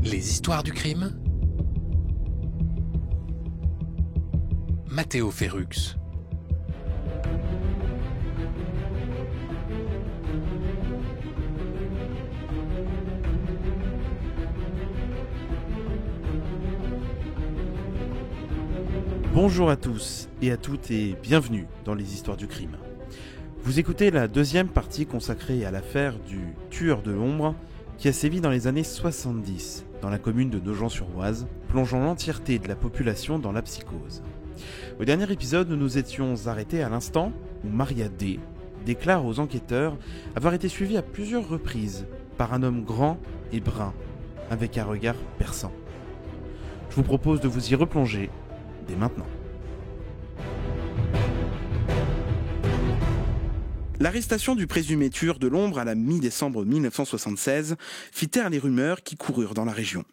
Les histoires du crime. Matteo Ferrux. Bonjour à tous et à toutes et bienvenue dans les histoires du crime. Vous écoutez la deuxième partie consacrée à l'affaire du tueur de l'ombre qui a sévi dans les années 70 dans la commune de Nogent-sur-Oise, plongeant l'entièreté de la population dans la psychose. Au dernier épisode, nous nous étions arrêtés à l'instant où Maria D. déclare aux enquêteurs avoir été suivie à plusieurs reprises par un homme grand et brun, avec un regard perçant. Je vous propose de vous y replonger dès maintenant. L'arrestation du présumé tueur de l'ombre à la mi-décembre 1976 fit taire les rumeurs qui coururent dans la région.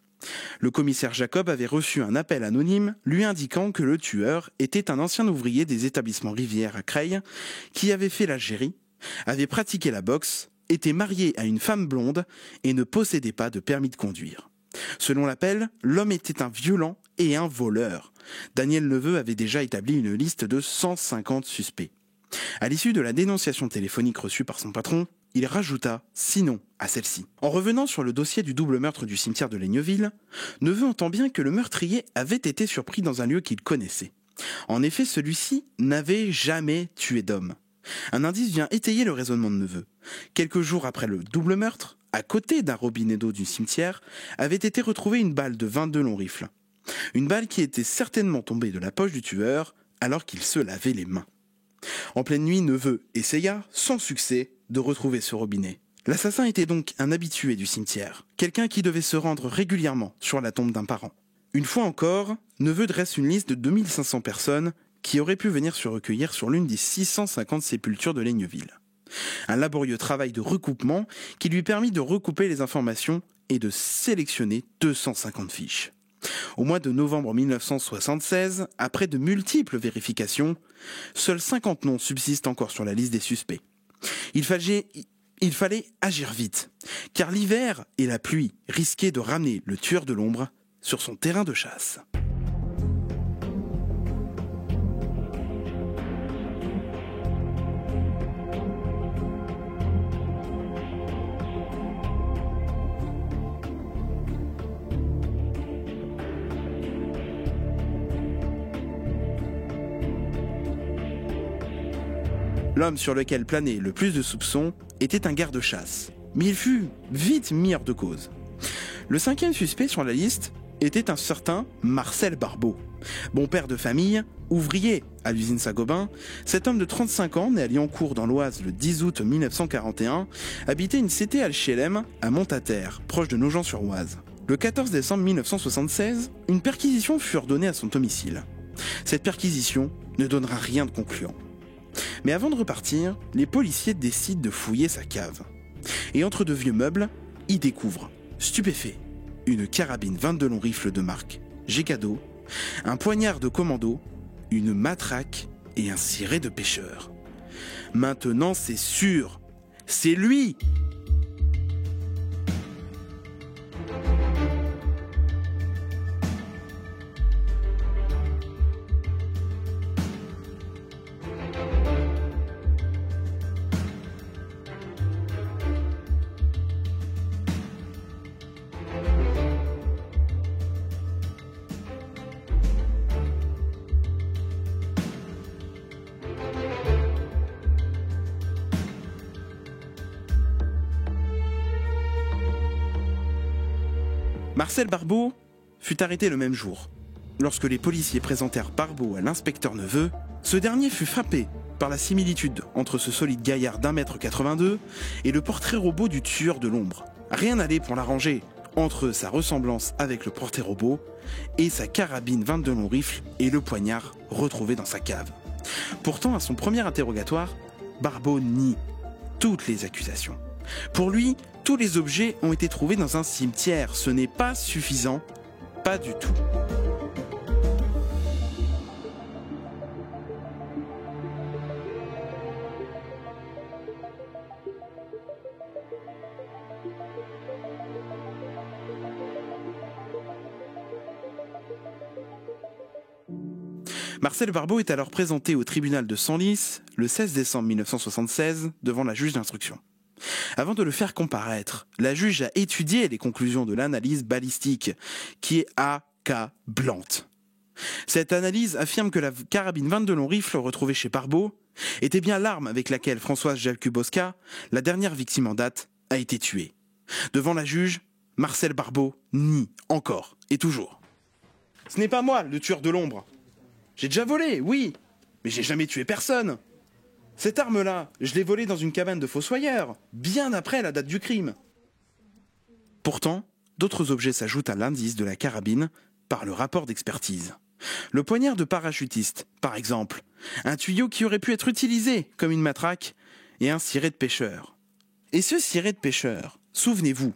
Le commissaire Jacob avait reçu un appel anonyme lui indiquant que le tueur était un ancien ouvrier des établissements Rivière à Creil qui avait fait l'Algérie, avait pratiqué la boxe, était marié à une femme blonde et ne possédait pas de permis de conduire. Selon l'appel, l'homme était un violent et un voleur. Daniel Neveu avait déjà établi une liste de 150 suspects. À l'issue de la dénonciation téléphonique reçue par son patron, il rajouta « sinon » à celle-ci. En revenant sur le dossier du double meurtre du cimetière de Laigneville, Neveu entend bien que le meurtrier avait été surpris dans un lieu qu'il connaissait. En effet, celui-ci n'avait jamais tué d'homme. Un indice vient étayer le raisonnement de Neveu. Quelques jours après le double meurtre, à côté d'un robinet d'eau du cimetière, avait été retrouvée une balle de 22 longs rifles. Une balle qui était certainement tombée de la poche du tueur alors qu'il se lavait les mains. En pleine nuit, Neveu essaya, sans succès, de retrouver ce robinet. L'assassin était donc un habitué du cimetière, quelqu'un qui devait se rendre régulièrement sur la tombe d'un parent. Une fois encore, Neveu dresse une liste de 2500 personnes qui auraient pu venir se recueillir sur l'une des 650 sépultures de Laigneville. Un laborieux travail de recoupement qui lui permit de recouper les informations et de sélectionner 250 fiches. Au mois de novembre 1976, après de multiples vérifications, seuls 50 noms subsistent encore sur la liste des suspects. Il fallait agir vite, car l'hiver et la pluie risquaient de ramener le tueur de l'ombre sur son terrain de chasse. L'homme sur lequel planait le plus de soupçons était un garde-chasse, mais il fut vite mis hors de cause. Le cinquième suspect sur la liste était un certain Marcel Barbeau. Bon père de famille, ouvrier à l'usine Saint-Gobain, cet homme de 35 ans, né à Liancourt dans l'Oise le 10 août 1941, habitait une cité HLM à Montataire, proche de Nogent-sur-Oise. Le 14 décembre 1976, une perquisition fut ordonnée à son domicile. Cette perquisition ne donnera rien de concluant. Mais avant de repartir, les policiers décident de fouiller sa cave. Et entre de vieux meubles, ils découvrent, stupéfaits, une carabine 22 longs rifles de marque G-Cadeau, un poignard de commando, une matraque et un ciré de pêcheur. Maintenant, c'est sûr, c'est lui! Marcel Barbeau fut arrêté le même jour. Lorsque les policiers présentèrent Barbeau à l'inspecteur Neveu, ce dernier fut frappé par la similitude entre ce solide gaillard d'1m82 et le portrait robot du tueur de l'ombre. Rien n'allait pour l'arranger entre sa ressemblance avec le portrait robot et sa carabine 22 longs rifles et le poignard retrouvé dans sa cave. Pourtant, à son premier interrogatoire, Barbeau nie toutes les accusations. Pour lui, tous les objets ont été trouvés dans un cimetière. Ce n'est pas suffisant, pas du tout. Marcel Barbeau est alors présenté au tribunal de Senlis le 16 décembre 1976 devant la juge d'instruction. Avant de le faire comparaître, la juge a étudié les conclusions de l'analyse balistique, qui est accablante. Cette analyse affirme que la carabine 22 long rifle retrouvée chez Barbeau était bien l'arme avec laquelle Françoise Jakubowska, la dernière victime en date, a été tuée. Devant la juge, Marcel Barbeau nie encore et toujours. « Ce n'est pas moi, le tueur de l'ombre. J'ai déjà volé, oui, mais j'ai jamais tué personne. Cette arme-là, je l'ai volée dans une cabane de fossoyeurs, bien après la date du crime. » Pourtant, d'autres objets s'ajoutent à l'indice de la carabine par le rapport d'expertise. Le poignard de parachutiste, par exemple, un tuyau qui aurait pu être utilisé comme une matraque, et un ciré de pêcheur. Et ce ciré de pêcheur, souvenez-vous,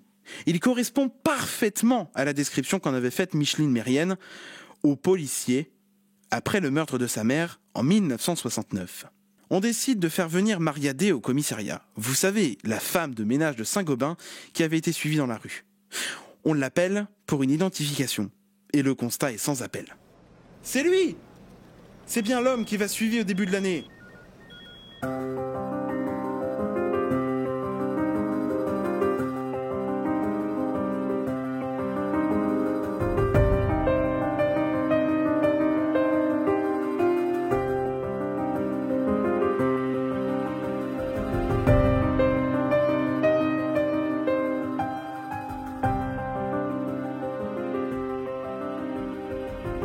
il correspond parfaitement à la description qu'en avait faite Micheline Mérienne au policier après le meurtre de sa mère en 1969. On décide de faire venir Maria D au commissariat. Vous savez, la femme de ménage de Saint-Gobain qui avait été suivie dans la rue. On l'appelle pour une identification. Et le constat est sans appel. C'est lui! C'est bien l'homme qui va suivre au début de l'année.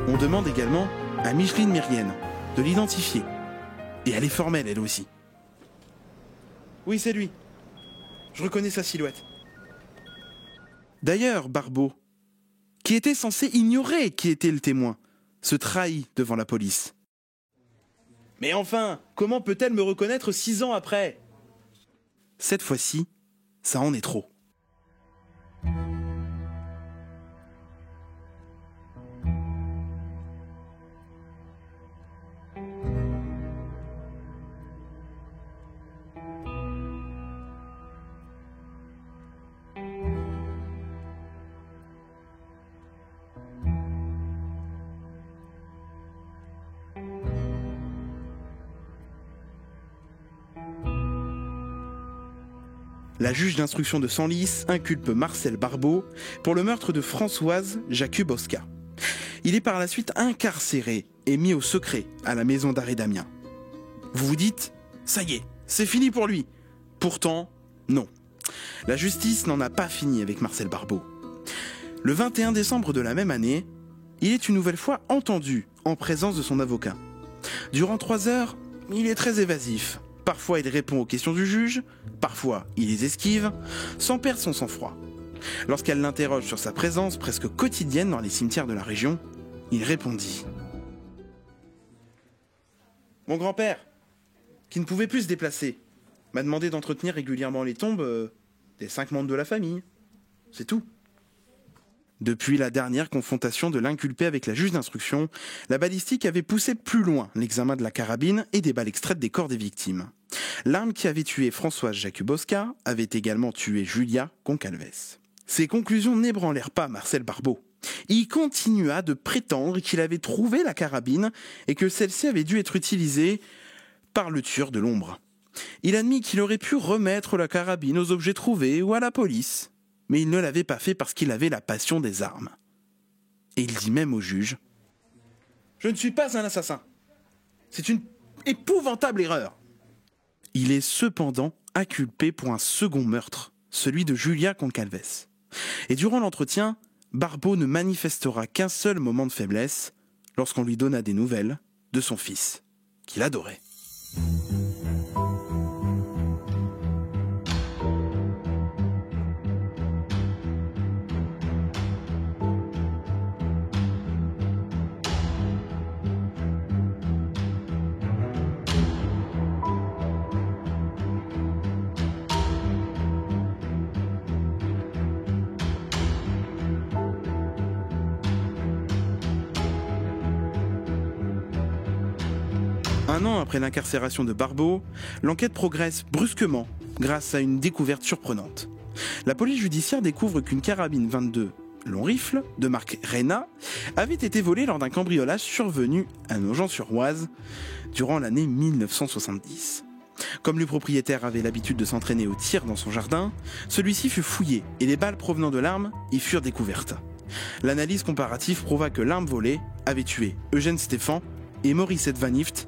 On demande également à Micheline Mérienne de l'identifier. Et elle est formelle, elle aussi. Oui, c'est lui. Je reconnais sa silhouette. D'ailleurs, Barbeau, qui était censé ignorer qui était le témoin, se trahit devant la police. Mais enfin, comment peut-elle me reconnaître 6 ans après? Cette fois-ci, ça en est trop. La juge d'instruction de Senlis inculpe Marcel Barbeau pour le meurtre de Françoise Jakubowska. Il est par la suite incarcéré et mis au secret à la maison d'arrêt d'Amiens. Vous vous dites, ça y est, c'est fini pour lui. Pourtant, non. La justice n'en a pas fini avec Marcel Barbeau. Le 21 décembre de la même année, il est une nouvelle fois entendu en présence de son avocat. Durant 3 heures, il est très évasif. Parfois, il répond aux questions du juge, parfois, il les esquive, sans perdre son sang-froid. Lorsqu'elle l'interroge sur sa présence presque quotidienne dans les cimetières de la région, il répondit. Mon grand-père, qui ne pouvait plus se déplacer, m'a demandé d'entretenir régulièrement les tombes des 5 membres de la famille. C'est tout. Depuis la dernière confrontation de l'inculpé avec la juge d'instruction, la balistique avait poussé plus loin l'examen de la carabine et des balles extraites des corps des victimes. L'arme qui avait tué Françoise Jakubowska avait également tué Julia Goncalves. Ces conclusions n'ébranlèrent pas Marcel Barbeau. Il continua de prétendre qu'il avait trouvé la carabine et que celle-ci avait dû être utilisée par le tueur de l'ombre. Il admit qu'il aurait pu remettre la carabine aux objets trouvés ou à la police. Mais il ne l'avait pas fait parce qu'il avait la passion des armes. Et il dit même au juge « Je ne suis pas un assassin. C'est une épouvantable erreur. » Il est cependant inculpé pour un second meurtre, celui de Julia Goncalves. Et durant l'entretien, Barbeau ne manifestera qu'un seul moment de faiblesse lorsqu'on lui donna des nouvelles de son fils, qu'il adorait. Un an après l'incarcération de Barbeau, l'enquête progresse brusquement grâce à une découverte surprenante. La police judiciaire découvre qu'une carabine 22 long rifle, de marque Rena, avait été volé lors d'un cambriolage survenu à Nogent-sur-Oise durant l'année 1970. Comme le propriétaire avait l'habitude de s'entraîner au tir dans son jardin, celui-ci fut fouillé et les balles provenant de l'arme y furent découvertes. L'analyse comparative prouva que l'arme volée avait tué Eugène Stéphan et Morissette Van Ift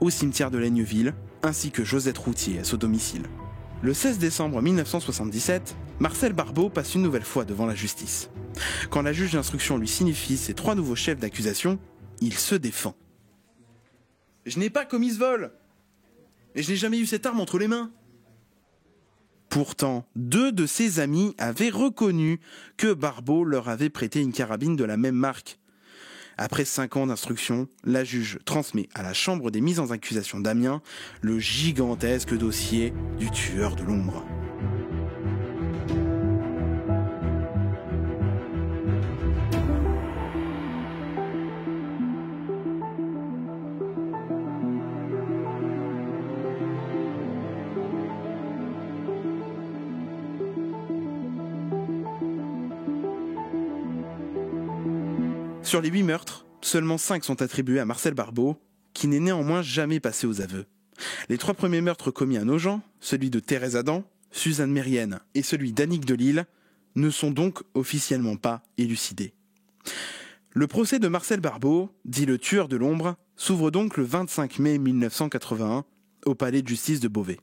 au cimetière de Laigneville, ainsi que Josette Routier à son domicile. Le 16 décembre 1977, Marcel Barbeau passe une nouvelle fois devant la justice. Quand la juge d'instruction lui signifie ses 3 nouveaux chefs d'accusation, il se défend. « Je n'ai pas commis ce vol, et je n'ai jamais eu cette arme entre les mains. » Pourtant, 2 de ses amis avaient reconnu que Barbeau leur avait prêté une carabine de la même marque. Après 5 ans d'instruction, la juge transmet à la chambre des mises en accusation d'Amiens le gigantesque dossier du tueur de l'ombre. Sur les 8 meurtres, seulement 5 sont attribués à Marcel Barbeau, qui n'est néanmoins jamais passé aux aveux. Les 3 premiers meurtres commis à Nogent, celui de Thérèse Adam, Suzanne Mérienne et celui d'Annick Delisle, ne sont donc officiellement pas élucidés. Le procès de Marcel Barbeau, dit le tueur de l'ombre, s'ouvre donc le 25 mai 1981 au palais de justice de Beauvais.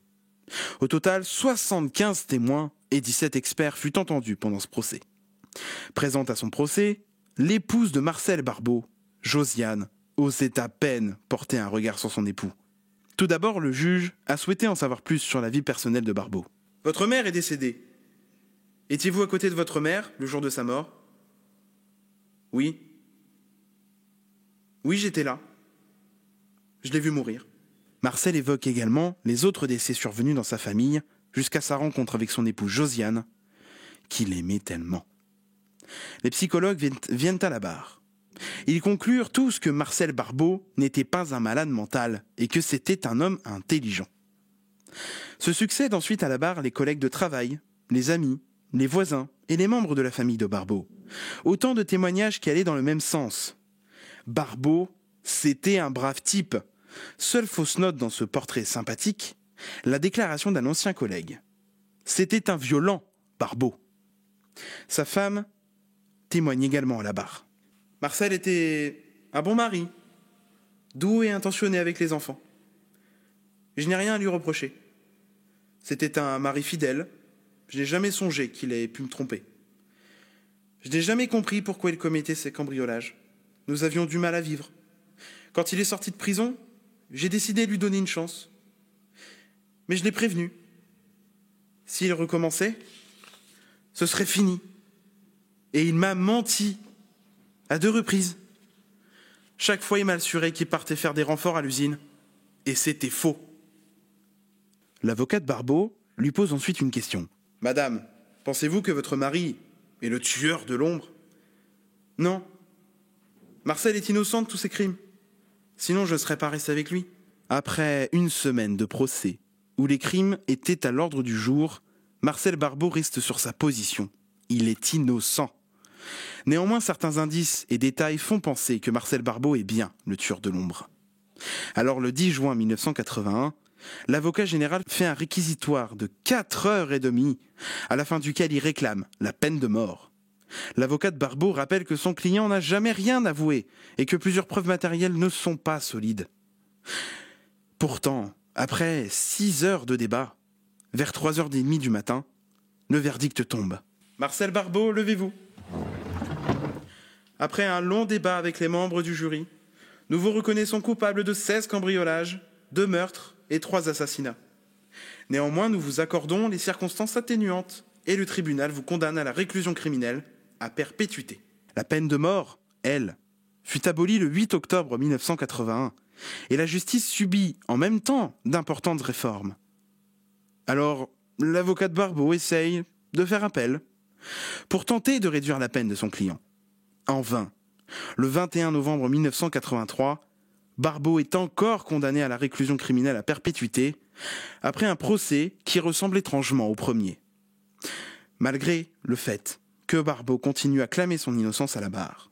Au total, 75 témoins et 17 experts furent entendus pendant ce procès. Présente à son procès, l'épouse de Marcel Barbeau, Josiane, osait à peine porter un regard sur son époux. Tout d'abord, le juge a souhaité en savoir plus sur la vie personnelle de Barbeau. « Votre mère est décédée. Étiez-vous à côté de votre mère le jour de sa mort ?»« Oui. Oui, j'étais là. Je l'ai vu mourir. » Marcel évoque également les autres décès survenus dans sa famille, jusqu'à sa rencontre avec son épouse Josiane, qu'il aimait tellement. Les psychologues viennent à la barre. Ils conclurent tous que Marcel Barbeau n'était pas un malade mental et que c'était un homme intelligent. Se succèdent ensuite à la barre les collègues de travail, les amis, les voisins et les membres de la famille de Barbeau. Autant de témoignages qui allaient dans le même sens. Barbeau, c'était un brave type. Seule fausse note dans ce portrait sympathique, la déclaration d'un ancien collègue. C'était un violent, Barbeau. Sa femme témoigne également à la barre. Marcel était un bon mari, doux et intentionné avec les enfants. Je n'ai rien à lui reprocher. C'était un mari fidèle. Je n'ai jamais songé qu'il ait pu me tromper. Je n'ai jamais compris pourquoi il commettait ces cambriolages. Nous avions du mal à vivre. Quand il est sorti de prison, j'ai décidé de lui donner une chance. Mais je l'ai prévenu. S'il recommençait, ce serait fini. Et il m'a menti à 2 reprises. Chaque fois, il m'a assuré qu'il partait faire des renforts à l'usine. Et c'était faux. L'avocat de Barbeau lui pose ensuite une question. « Madame, pensez-vous que votre mari est le tueur de l'ombre ?»« Non. Marcel est innocent de tous ces crimes. Sinon, je ne serais pas resté avec lui. » Après une semaine de procès, où les crimes étaient à l'ordre du jour, Marcel Barbeau reste sur sa position. Il est innocent. Néanmoins, certains indices et détails font penser que Marcel Barbeau est bien le tueur de l'ombre. Alors, le 10 juin 1981, l'avocat général fait un réquisitoire de 4h30, à la fin duquel il réclame la peine de mort. L'avocat de Barbeau rappelle que son client n'a jamais rien avoué et que plusieurs preuves matérielles ne sont pas solides. Pourtant, après 6 heures de débat, vers 3h30 du matin, le verdict tombe. Marcel Barbeau, levez-vous. Après un long débat avec les membres du jury, nous vous reconnaissons coupable de 16 cambriolages, 2 meurtres et 3 assassinats. Néanmoins, nous vous accordons les circonstances atténuantes et le tribunal vous condamne à la réclusion criminelle à perpétuité. La peine de mort, elle, fut abolie le 8 octobre 1981 et la justice subit en même temps d'importantes réformes. Alors, l'avocat de Barbeau essaye de faire appel pour tenter de réduire la peine de son client. En vain. Le 21 novembre 1983, Barbeau est encore condamné à la réclusion criminelle à perpétuité après un procès qui ressemble étrangement au premier. Malgré le fait que Barbeau continue à clamer son innocence à la barre.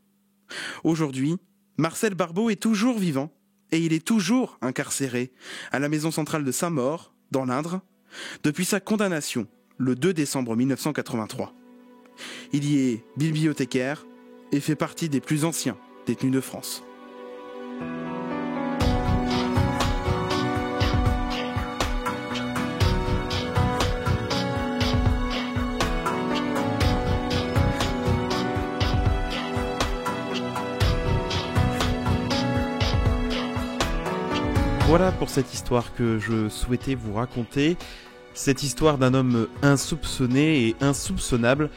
Aujourd'hui, Marcel Barbeau est toujours vivant et il est toujours incarcéré à la maison centrale de Saint-Maur, dans l'Indre, depuis sa condamnation le 2 décembre 1983. Il y est bibliothécaire et fait partie des plus anciens détenus de France. Voilà pour cette histoire que je souhaitais vous raconter. Cette histoire d'un homme insoupçonné et insoupçonnable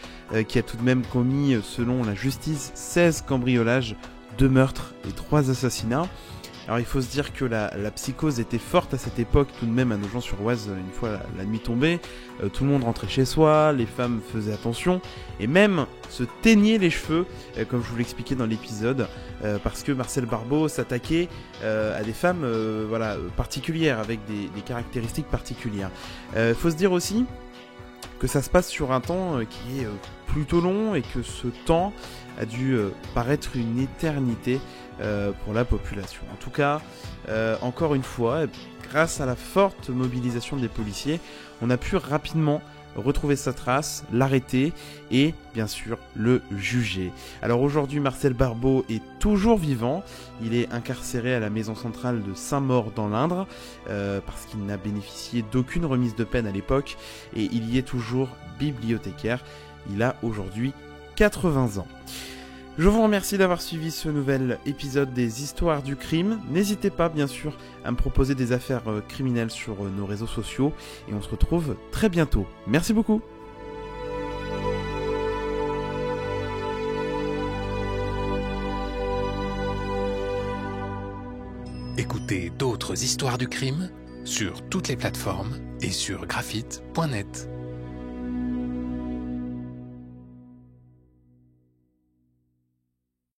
qui a tout de même commis, selon la justice, 16 cambriolages, 2 meurtres et 3 assassinats. Alors il faut se dire que la psychose était forte à cette époque, tout de même à Nogent-sur-Oise, une fois la nuit tombée. Tout le monde rentrait chez soi, les femmes faisaient attention, et même se teignaient les cheveux, comme je vous l'expliquais dans l'épisode, parce que Marcel Barbeau s'attaquait à des femmes particulières, avec des caractéristiques particulières. Faut se dire aussi que ça se passe sur un temps qui est plutôt long, et que ce temps a dû paraître une éternité pour la population. En tout cas, encore une fois, grâce à la forte mobilisation des policiers, on a pu rapidement retrouver sa trace, l'arrêter et bien sûr le juger. Alors aujourd'hui, Marcel Barbeau est toujours vivant. Il est incarcéré à la maison centrale de Saint-Maur dans l'Indre parce qu'il n'a bénéficié d'aucune remise de peine à l'époque, et il y est toujours bibliothécaire. Il a aujourd'hui 80 ans. Je vous remercie d'avoir suivi ce nouvel épisode des Histoires du crime. N'hésitez pas, bien sûr, à me proposer des affaires criminelles sur nos réseaux sociaux, et on se retrouve très bientôt. Merci beaucoup. Écoutez d'autres histoires du crime sur toutes les plateformes et sur graphite.net.